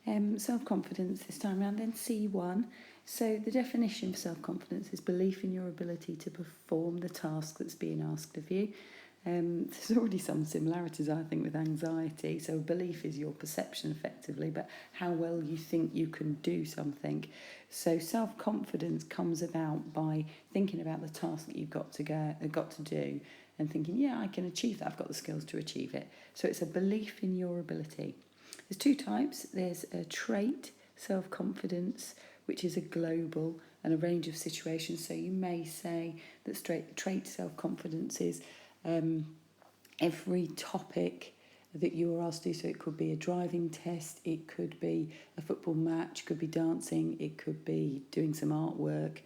Self-confidence this time around, then C1. So the definition for self-confidence is belief in your ability to perform the task that's being asked of you. There's already some similarities, I think, with anxiety. So belief is your perception, effectively, but how well you think you can do something. So self-confidence comes about by thinking about the task that you've got to do, and thinking, yeah, I can achieve that. I've got the skills to achieve it. So it's a belief in your ability. There's two types. There's a trait self-confidence, which is a global and a range of situations. So you may say that trait self-confidence is every topic that you are asked to do. So it could be a driving test, it could be a football match, it could be dancing, it could be doing some artwork.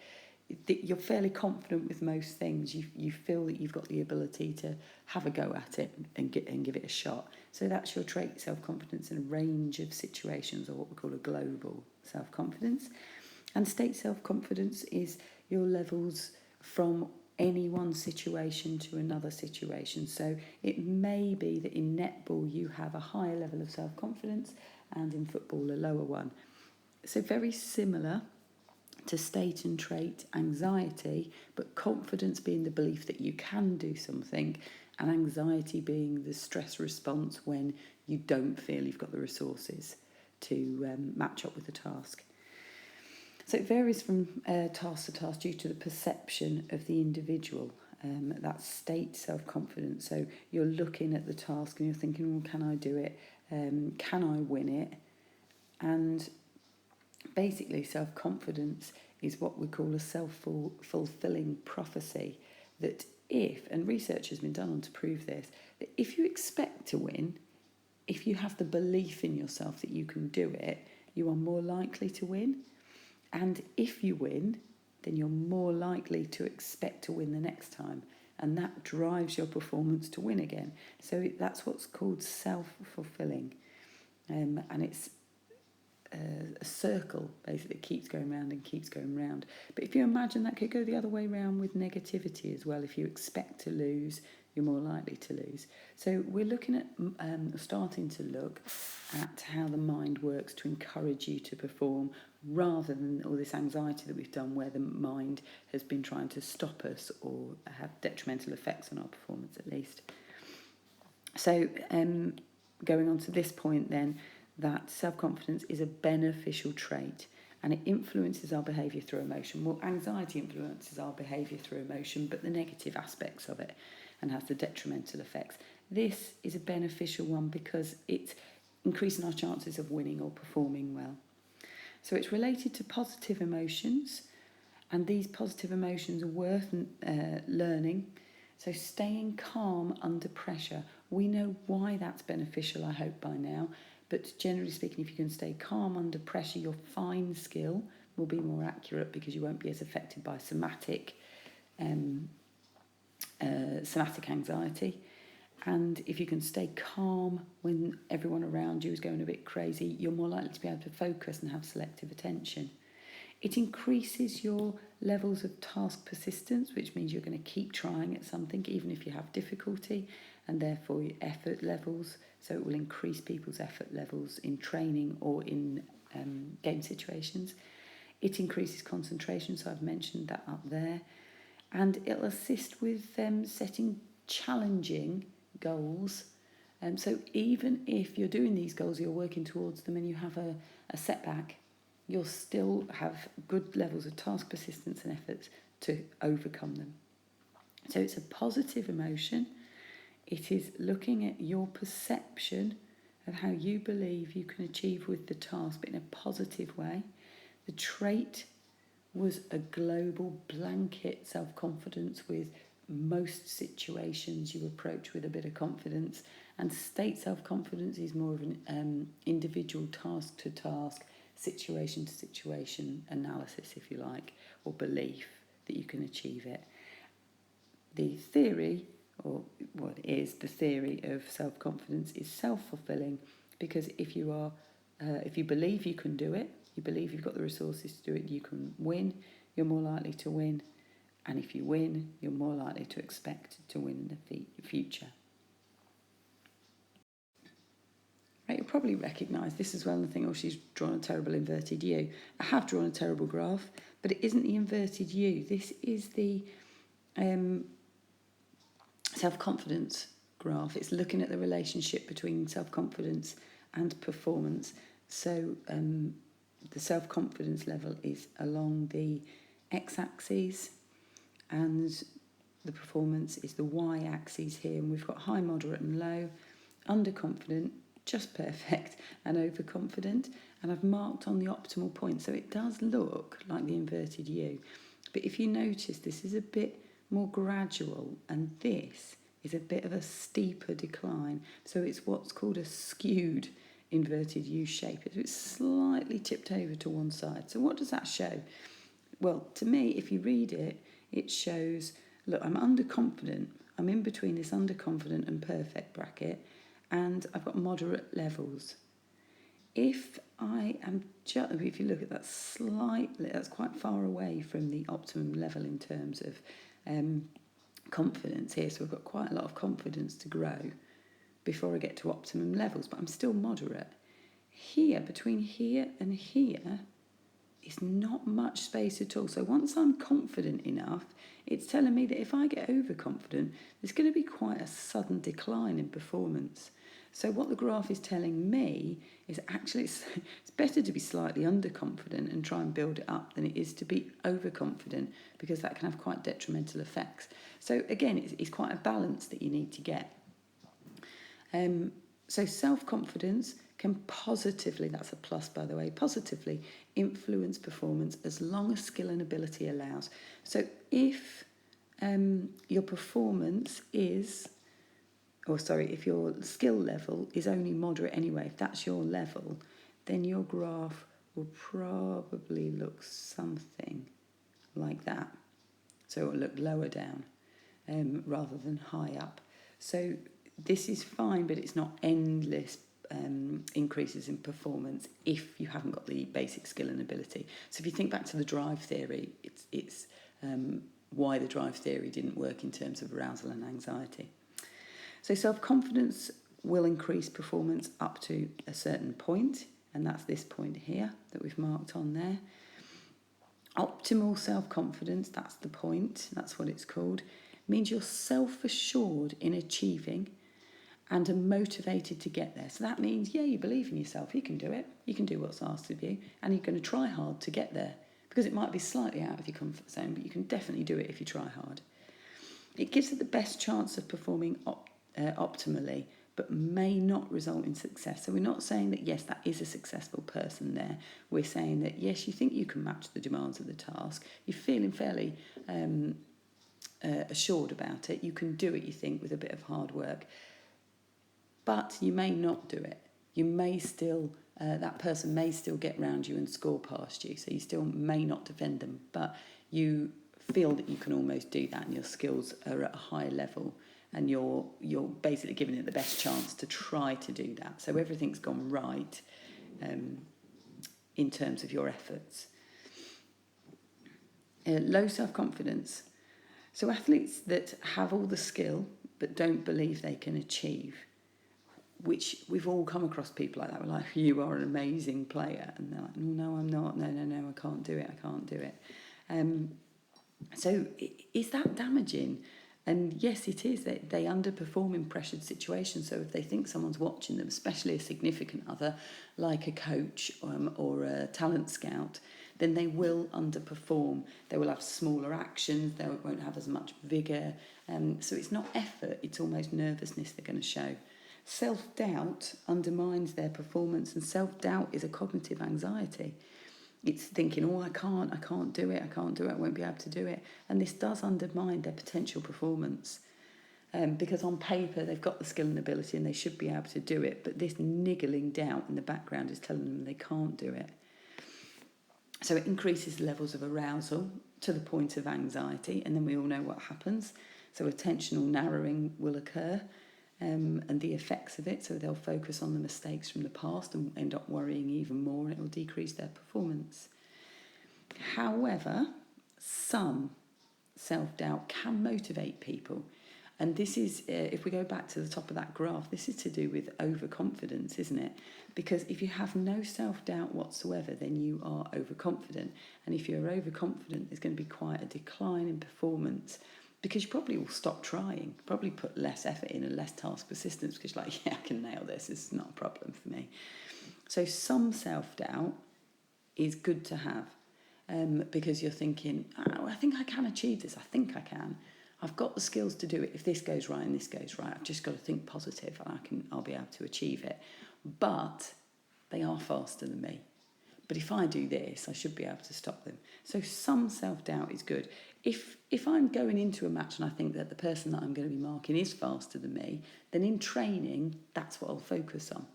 You're fairly confident with most things. You feel that you've got the ability to have a go at it and give it a shot. So that's your trait self-confidence in a range of situations, or what we call a global self-confidence. And state self-confidence is your levels from any one situation to another situation. So it may be that in netball you have a higher level of self-confidence and in football a lower one. So very similar to state and trait anxiety, but confidence being the belief that you can do something, and anxiety being the stress response when you don't feel you've got the resources to match up with the task. So it varies from task to task due to the perception of the individual. That's state self-confidence. So you're looking at the task and you're thinking, well, can I do it? Can I win it? And basically, self-confidence is what we call a self-fulfilling prophecy, that if, and research has been done on to prove this, that if you expect to win, if you have the belief in yourself that you can do it, you are more likely to win. And if you win, then you're more likely to expect to win the next time. And that drives your performance to win again. So that's what's called self-fulfilling. And it's a circle, basically, that keeps going round and keeps going round. But if you imagine, that could go the other way round with negativity as well. If you expect to lose, you're more likely to lose. So we're looking at starting to look at how the mind works to encourage you to perform, rather than all this anxiety that we've done where the mind has been trying to stop us or have detrimental effects on our performance, at least. So going on to this point then, that self-confidence is a beneficial trait and it influences our behaviour through emotion. Well, anxiety influences our behaviour through emotion, but the negative aspects of it, and has the detrimental effects. This is a beneficial one because it's increasing our chances of winning or performing well. So it's related to positive emotions, and these positive emotions are worth learning. So staying calm under pressure. We know why that's beneficial, I hope, by now. But generally speaking, if you can stay calm under pressure, your fine skill will be more accurate because you won't be as affected by somatic anxiety. And if you can stay calm when everyone around you is going a bit crazy, you're more likely to be able to focus and have selective attention. It increases your levels of task persistence, which means you're going to keep trying at something even if you have difficulty, and therefore your effort levels. So it will increase people's effort levels in training or in game situations. It increases concentration, so I've mentioned that up there. And it'll assist with setting challenging goals. So even if you're doing these goals, you're working towards them and you have a setback, you'll still have good levels of task persistence and effort to overcome them. So it's a positive emotion. It is looking at your perception of how you believe you can achieve with the task, but in a positive way. The trait was a global blanket self-confidence with most situations you approach with a bit of confidence, and state self-confidence is more of an individual task-to-task, situation-to-situation analysis, if you like, or belief that you can achieve it. The theory, or what is the theory of self-confidence, is self-fulfilling, because if you believe you can do it, you believe you've got the resources to do it, you can win, you're more likely to win. And if you win, you're more likely to expect to win in the future. Right, you'll probably recognise this as well and think, oh, she's drawn a terrible inverted U. I have drawn a terrible graph, but it isn't the inverted U. This is the self-confidence graph. It's looking at the relationship between self-confidence and performance. So the self-confidence level is along the x-axis and the performance is the y-axis here. And we've got high, moderate and low, underconfident, just perfect and overconfident. And I've marked on the optimal point. So it does look like the inverted U. But if you notice, this is a bit more gradual and this is a bit of a steeper decline. So it's what's called a skewed inverted U shape. It's slightly tipped over to one side. So what does that show? Well, to me, if you read it, it shows, look, I'm underconfident. I'm in between this underconfident and perfect bracket, and I've got moderate levels. If I am just, if you look at that slightly, that's quite far away from the optimum level in terms of confidence here. So I've got quite a lot of confidence to grow before I get to optimum levels, but I'm still moderate. Here, between here and here, is not much space at all. So once I'm confident enough, it's telling me that if I get overconfident, there's going to be quite a sudden decline in performance. So what the graph is telling me is actually it's better to be slightly underconfident and try and build it up than it is to be overconfident, because that can have quite detrimental effects. So again, it's quite a balance that you need to get. So self-confidence can positively, that's a plus by the way, positively influence performance as long as skill and ability allows. So if your performance is, if your skill level is only moderate anyway, if that's your level, then your graph will probably look something like that. So it will look lower down rather than high up. So this is fine, but it's not endless increases in performance if you haven't got the basic skill and ability. So if you think back to the drive theory, it's why the drive theory didn't work in terms of arousal and anxiety. So self-confidence will increase performance up to a certain point, and that's this point here that we've marked on there. Optimal self-confidence, that's the point, that's what it's called, means you're self-assured in achieving and are motivated to get there. So that means, yeah, you believe in yourself, you can do it, you can do what's asked of you, and you're going to try hard to get there, because it might be slightly out of your comfort zone, but you can definitely do it if you try hard. It gives it the best chance of performing optimally, but may not result in success. So we're not saying that, yes, that is a successful person there. We're saying that, yes, you think you can match the demands of the task. You're feeling fairly assured about it. You can do it, you think, with a bit of hard work. But you may not do it. You may still, that person may still get round you and score past you. So you still may not defend them, but you feel that you can almost do that, and your skills are at a high level, and you're basically giving it the best chance to try to do that. So everything's gone right in terms of your efforts. Low self-confidence. So athletes that have all the skill but don't believe they can achieve, which we've all come across people like that. We're like, you are an amazing player. And they're like, no, I'm not. No, I can't do it. So is that damaging? And yes, it is. They underperform in pressured situations. So if they think someone's watching them, especially a significant other, like a coach or a talent scout, then they will underperform. They will have smaller actions. They won't have as much vigour. So it's not effort. It's almost nervousness they're going to show. Self-doubt undermines their performance, and self-doubt is a cognitive anxiety. It's thinking, oh, I can't do it, I won't be able to do it. And this does undermine their potential performance. Because on paper, they've got the skill and ability and they should be able to do it, but this niggling doubt in the background is telling them they can't do it. So it increases the levels of arousal to the point of anxiety, and then we all know what happens. So attentional narrowing will occur. And the effects of it, so they'll focus on the mistakes from the past and end up worrying even more, and it will decrease their performance. However, some self-doubt can motivate people, And this is, if we go back to the top of that graph, this is to do with overconfidence, isn't it? Because if you have no self-doubt whatsoever, then you are overconfident. And if you're overconfident, there's going to be quite a decline in performance, because you probably will stop trying, probably put less effort in and less task persistence, because you're like, yeah, I can nail this. This is not a problem for me. So some self-doubt is good to have, because you're thinking, oh, I think I can achieve this. I think I can. I've got the skills to do it. If this goes right and this goes right, I've just got to think positive and I'll be able to achieve it. But they are faster than me. But if I do this, I should be able to stop them. So some self-doubt is good. If I'm going into a match and I think that the person that I'm going to be marking is faster than me, then in training, that's what I'll focus on.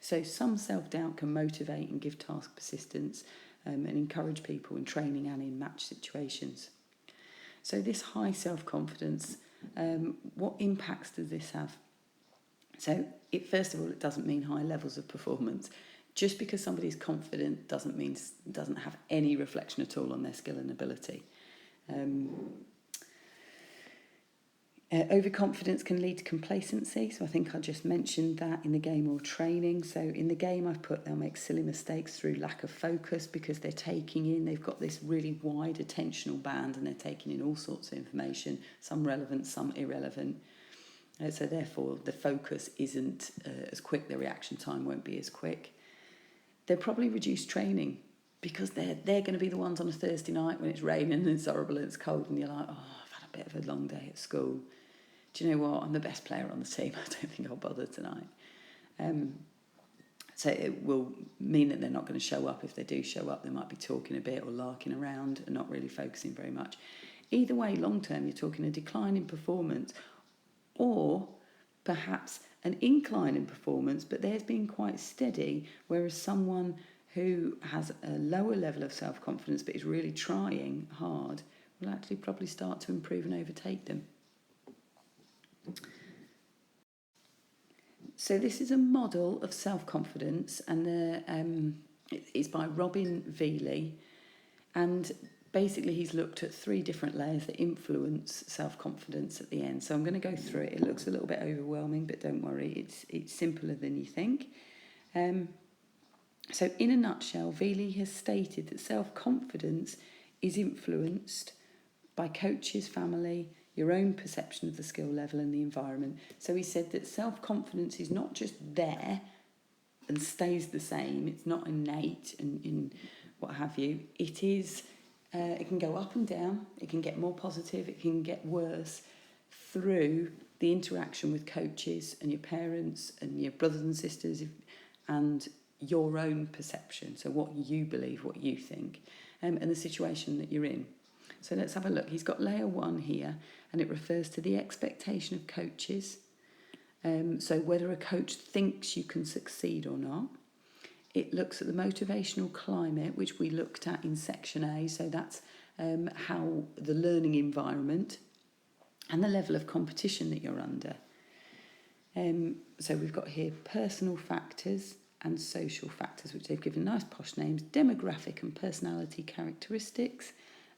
So some self-doubt can motivate and give task persistence, and encourage people in training and in match situations. So this high self-confidence, what impacts does this have? So first of all, it doesn't mean high levels of performance. Just because somebody's confident doesn't have any reflection at all on their skill and ability. Overconfidence can lead to complacency. So I think I just mentioned that in the game or training. So in the game, I've put they'll make silly mistakes through lack of focus, because they've got this really wide attentional band and they're taking in all sorts of information, some relevant, some irrelevant. So therefore, the focus isn't as quick, the reaction time won't be as quick. They'll probably reduce training, because they're going to be the ones on a Thursday night when it's raining and it's horrible and it's cold and you're like, oh, I've had a bit of a long day at school. Do you know what? I'm the best player on the team. I don't think I'll bother tonight. So it will mean that they're not going to show up. If they do show up, they might be talking a bit or larking around and not really focusing very much. Either way, long term, you're talking a decline in performance, or perhaps an incline in performance, but theirs being quite steady, whereas someone who has a lower level of self-confidence but is really trying hard will actually probably start to improve and overtake them. So this is a model of self-confidence, and it's by Vealey, and basically he's looked at 3 different layers that influence self-confidence at the end. So I'm going to go through it. It looks a little bit overwhelming, but don't worry, it's simpler than you think. So in a nutshell, Vealey has stated that self-confidence is influenced by coaches, family, your own perception of the skill level and the environment. So he said that self-confidence is not just there and stays the same. It's not innate and what have you. It is. It can go up and down. It can get more positive. It can get worse through the interaction with coaches and your parents and your brothers and sisters, and your own perception. So what you believe, what you think, and the situation that you're in. So let's have a look. He's got layer 1 here, and it refers to the expectation of coaches. So whether a coach thinks you can succeed or not. It looks at the motivational climate, which we looked at in section A. So that's how the learning environment and the level of competition that you're under. So we've got here personal factors and social factors, which they've given nice posh names: demographic and personality characteristics,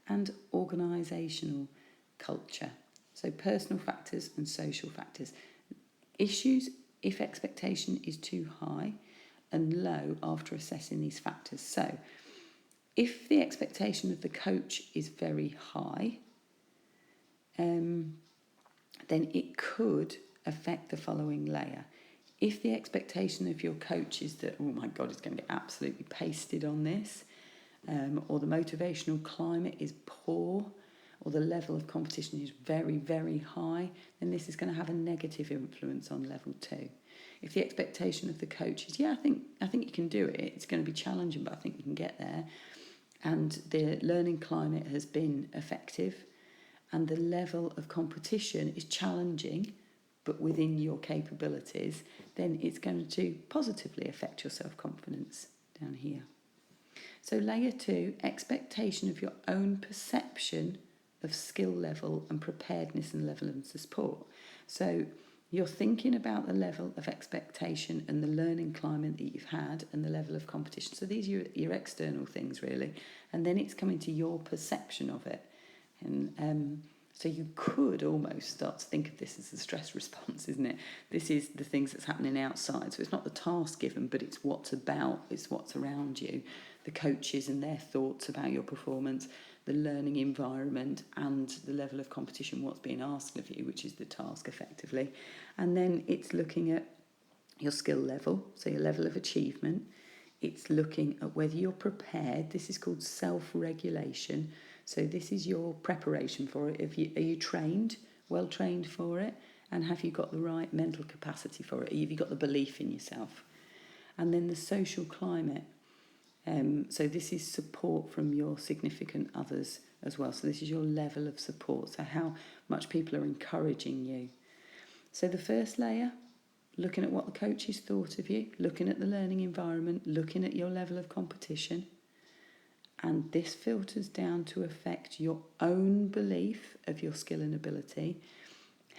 and organisational culture. So personal factors and social factors. Issues if expectation is too high, and low after assessing these factors. So if the expectation of the coach is very high, then it could affect the following layer. If the expectation of your coach is that, oh my God, it's going to get absolutely pasted on this, or the motivational climate is poor, or the level of competition is very, very high, then this is going to have a negative influence on level 2. If the expectation of the coach is, I think you can do it, it's going to be challenging, but I think you can get there, and the learning climate has been effective, and the level of competition is challenging, but within your capabilities, then it's going to positively affect your self-confidence down here. So layer 2, expectation of your own perception of skill level and preparedness and level of support. So you're thinking about the level of expectation and the learning climate that you've had and the level of competition. So these are your external things, really. And then it's coming to your perception of it. And So you could almost start to think of this as a stress response, isn't it? This is the things that's happening outside. So it's not the task given, but it's what's about, it's what's around you. The coaches and their thoughts about your performance, the learning environment and the level of competition, what's being asked of you, which is the task effectively. And then it's looking at your skill level, so your level of achievement. It's looking at whether you're prepared. This is called self-regulation. So this is your preparation for it. Are you trained, well trained for it? And have you got the right mental capacity for it? Have you got the belief in yourself? And then the social climate. So this is support from your significant others as well. So this is your level of support. So how much people are encouraging you. So the first layer, looking at what the coaches thought of you, looking at the learning environment, looking at your level of competition. And this filters down to affect your own belief of your skill and ability,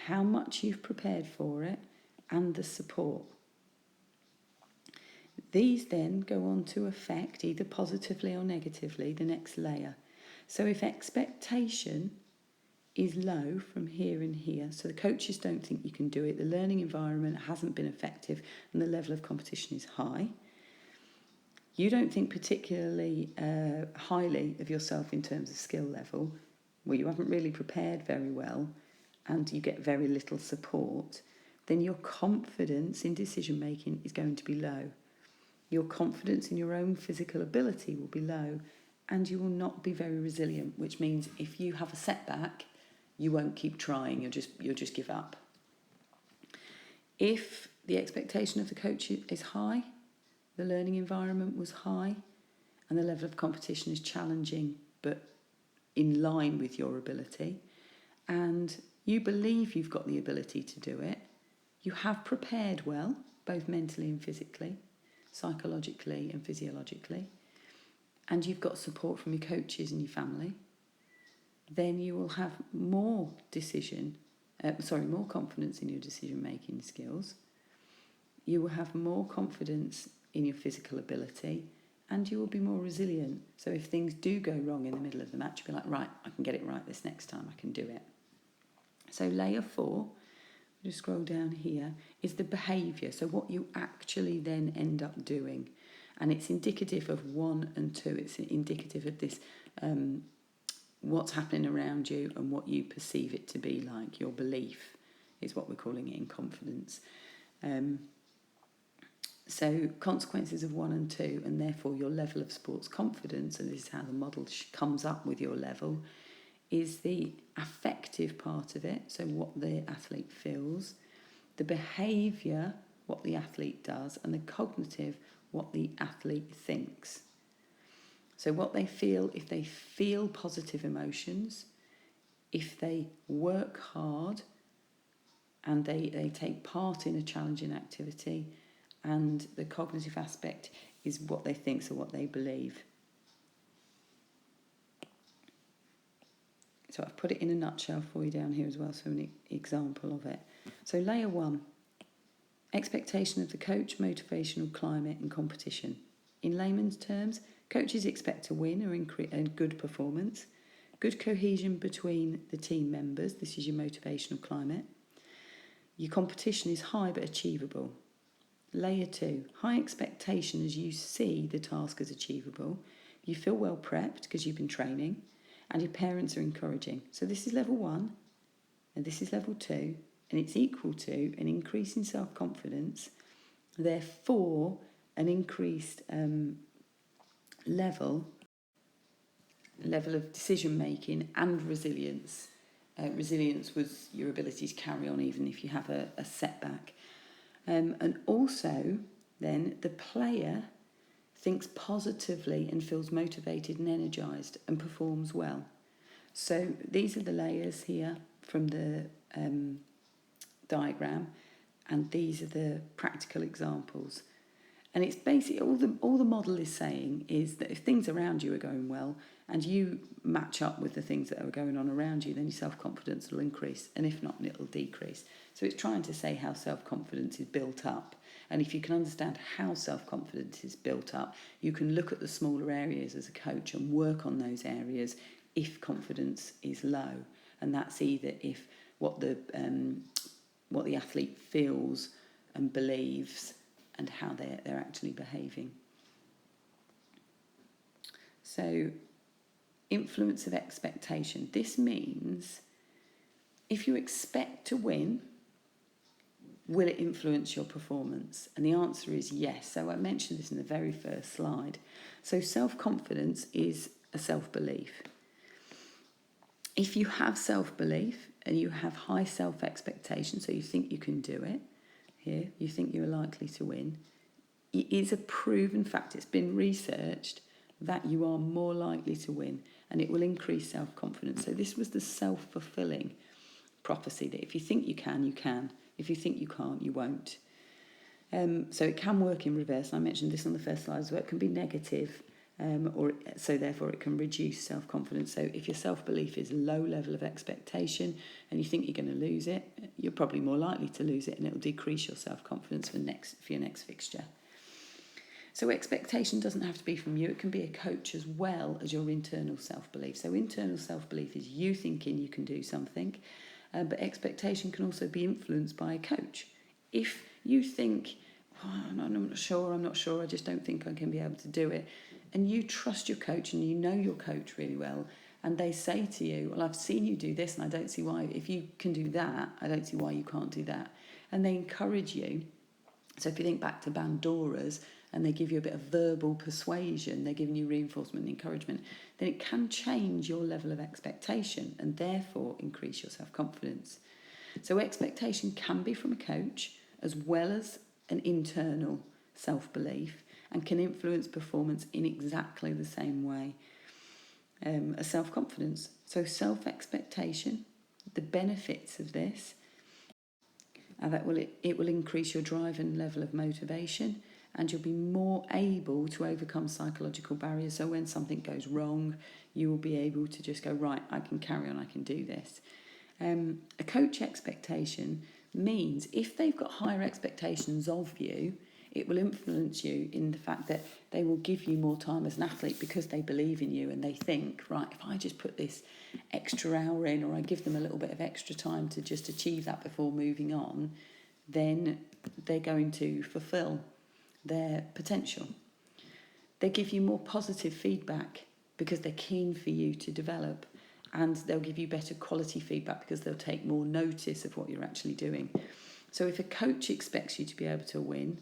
how much you've prepared for it, and the support. These then go on to affect, either positively or negatively, the next layer. So if expectation is low from here and here, so the coaches don't think you can do it, the learning environment hasn't been effective, and the level of competition is high, you don't think particularly highly of yourself in terms of skill level, well, you haven't really prepared very well, and you get very little support, then your confidence in decision making is going to be low. Your confidence in your own physical ability will be low, and you will not be very resilient, which means if you have a setback, you won't keep trying, you'll just give up. If the expectation of the coach is high, the learning environment was high, and the level of competition is challenging but in line with your ability, and you believe you've got the ability to do it, you have prepared well, both mentally and physically, psychologically and physiologically, and you've got support from your coaches and your family, then you will have more confidence in your decision-making skills. You will have more confidence in your physical ability, and you will be more resilient. So if things do go wrong in the middle of the match, you'll be like, right, I can get it right this next time, I can do it. So layer 4, just scroll down here, is the behaviour, so what you actually then end up doing. And it's indicative of 1 and 2. It's indicative of this, what's happening around you and what you perceive it to be like. Your belief is what we're calling it in confidence. So consequences of 1 and 2, and therefore your level of sports confidence, and this is how the model comes up with your level, is the affective part of it, so what the athlete feels, the behaviour, what the athlete does, and the cognitive, what the athlete thinks. So what they feel, if they feel positive emotions, if they work hard and they take part in a challenging activity, and the cognitive aspect is what they think, so what they believe. So I've put it in a nutshell for you down here as well, so an example of it. So layer 1, expectation of the coach, motivational climate and competition. In layman's terms, coaches expect to win or a good performance, good cohesion between the team members, this is your motivational climate. Your competition is high but achievable. Layer 2, high expectation as you see the task as achievable. You feel well prepped because you've been training, and your parents are encouraging. So this is level 1, and this is level 2, and it's equal to an increase in self-confidence, therefore an increased level of decision-making and resilience. Resilience was your ability to carry on even if you have a setback. And also, then, the player thinks positively and feels motivated and energised and performs well. So these are the layers here from the diagram, and these are the practical examples. And it's basically all the model is saying is that if things around you are going well and you match up with the things that are going on around you, then your self-confidence will increase, and if not, it'll decrease. So it's trying to say how self-confidence is built up. And if you can understand how self-confidence is built up, you can look at the smaller areas as a coach and work on those areas if confidence is low. and that's either if what the athlete feels and believes and how they're actually behaving. So, influence of expectation. This means if you expect to win, will it influence your performance? And the answer is yes. So I mentioned this in the very first slide. So self-confidence is a self-belief. If you have self-belief and you have high self-expectation, so you think you can do it, here, you think you're likely to win, it is a proven fact, it's been researched, that you are more likely to win, and it will increase self-confidence. So this was the self-fulfilling prophecy, that if you think you can, you can. If you think you can't, you won't. So it can work in reverse. I mentioned this on the first slide as well. It can be negative, so therefore it can reduce self-confidence. So if your self-belief is low level of expectation and you think you're going to lose it, you're probably more likely to lose it, and it will decrease your self-confidence for your next fixture. So expectation doesn't have to be from you. It can be a coach as well as your internal self-belief. So internal self-belief is you thinking you can do something, but expectation can also be influenced by a coach. If you think, I'm not sure, I just don't think I can be able to do it, and you trust your coach and you know your coach really well, and they say to you, well, I've seen you do this and I don't see why, if you can do that, I don't see why you can't do that. And they encourage you. So if you think back to Bandoras, and they give you a bit of verbal persuasion, they're giving you reinforcement and encouragement, then it can change your level of expectation and therefore increase your self-confidence. So expectation can be from a coach as well as an internal self-belief, and can influence performance in exactly the same way as self-confidence. So self-expectation, the benefits of this, it will increase your drive and level of motivation, and you'll be more able to overcome psychological barriers. So when something goes wrong, you will be able to just go, right, I can carry on, I can do this. A coach expectation means if they've got higher expectations of you, it will influence you in the fact that they will give you more time as an athlete because they believe in you and they think, right, if I just put this extra hour in, or I give them a little bit of extra time to just achieve that before moving on, then they're going to fulfill their potential. They give you more positive feedback because they're keen for you to develop, and they'll give you better quality feedback because they'll take more notice of what you're actually doing. So if a coach expects you to be able to win,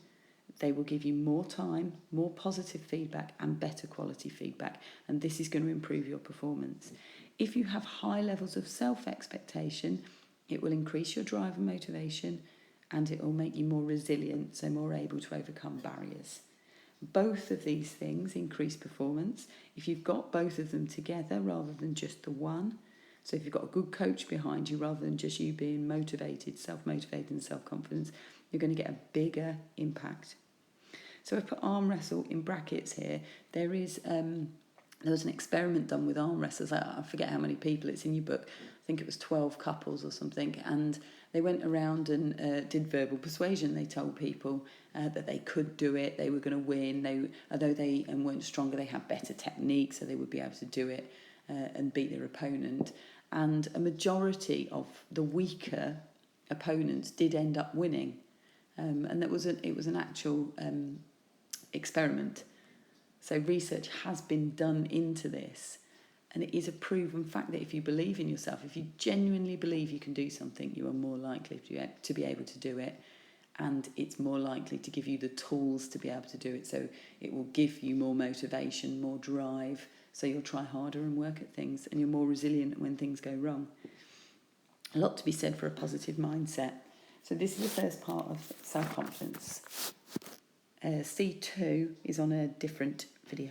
they will give you more time, more positive feedback and better quality feedback, and this is going to improve your performance. If you have high levels of self-expectation, it will increase your drive and motivation, and it will make you more resilient, so more able to overcome barriers. Both of these things increase performance if you've got both of them together rather than just the one. So if you've got a good coach behind you rather than just you being motivated, self-motivated and self-confidence, you're going to get a bigger impact. So I've put arm wrestle in brackets here. There was an experiment done with arm wrestlers. I forget how many people, it's in your book. I think it was 12 couples or something, and they went around and did verbal persuasion. They told people that they could do it, they were going to win. Although they weren't stronger, they had better technique, so they would be able to do it and beat their opponent. And a majority of the weaker opponents did end up winning, and it was an actual experiment. So research has been done into this, and it is a proven fact that if you believe in yourself, if you genuinely believe you can do something, you are more likely to be able to do it, and it's more likely to give you the tools to be able to do it. So it will give you more motivation, more drive, so you'll try harder and work at things, and you're more resilient when things go wrong. A lot to be said for a positive mindset. So this is the first part of self-confidence. C2 is on a different video.